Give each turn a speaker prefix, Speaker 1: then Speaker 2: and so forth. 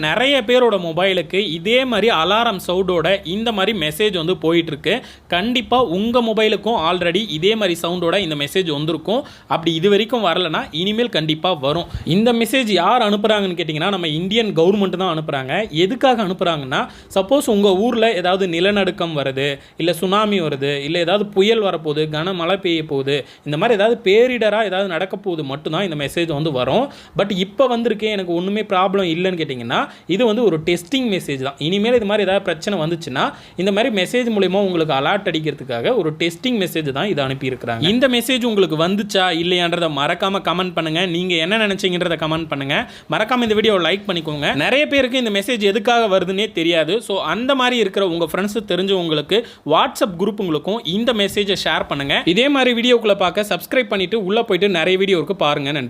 Speaker 1: நிறைய பேரோட மொபைலுக்கு இதே மாதிரி அலாரம் சவுண்டோட இந்த மாதிரி மெசேஜ் வந்து போயிட்டு இருக்கு. கண்டிப்பாக உங்கள் மொபைலுக்கும் ஆல்ரெடி இதே மாதிரி சவுண்டோட இந்த மெசேஜ் வந்திருக்கும். அப்படி இது வரைக்கும் வரலனா இனிமேல் கண்டிப்பாக வரும். இந்த மெசேஜ் யார் அனுப்புகிறாங்கன்னு கேட்டிங்கன்னா நம்ம இந்தியன் கவர்மெண்ட் தான் அனுப்புகிறாங்க. எதுக்காக அனுப்புகிறாங்கன்னா, சப்போஸ் உங்கள் ஊரில் ஏதாவது நிலநடுக்கம் வருது, இல்லை சுனாமி வருது, இல்லை ஏதாவது புயல் வரப்போகுது, கனமழை பெய்ய போகுது, இந்த மாதிரி ஏதாவது பேரிடராக ஏதாவது நடக்க போகுது மட்டும்தான் இந்த மெசேஜ் வந்து வரும். பட் இப்போ வந்திருக்கு எனக்கு ஒன்றுமே ப்ராப்ளம் இல்லைன்னு கேட்டிங்கன்னா, இது வந்து ஒரு டெஸ்டிங் மெசேஜ் தான். இனிமேல் இது மாதிரி ஏதாவது பிரச்சனை வந்துச்சுன்னா இந்த மாதிரி மெசேஜ் மூலமா உங்களுக்கு அலர்ட் அடிக்கிறதுக்காக ஒரு டெஸ்டிங் மெசேஜ் தான் இதை அனுப்பியிருக்கிறாங்க. இந்த மெசேஜ் உங்களுக்கு வந்துச்சா இல்லையான்றதை மறக்காம கமெண்ட் பண்ணுங்க. நீங்க என்ன நினைச்சீங்கன்றதை கமெண்ட் பண்ணுங்க. மறக்காம இந்த வீடியோவை லைக் பண்ணிக்கோங்க. நிறைய பேருக்கு இந்த மெசேஜ் எதுக்காக வருதுன்னே தெரியாது. ஸோ அந்த மாதிரி இருக்கிற உங்க ஃப்ரெண்ட்ஸ் தெரிஞ்சவங்களுக்கு வாட்ஸ்அப் குரூப்புங்களுக்கும் இந்த மெசேஜை ஷேர் பண்ணுங்க. இதே மாதிரி வீடியோக்குள்ள பார்க்க சப்ஸ்கிரைப் பண்ணிட்டு உள்ள போயிட்டு நிறைய வீடியோ இருக்கு பாருங்க. நன்றி.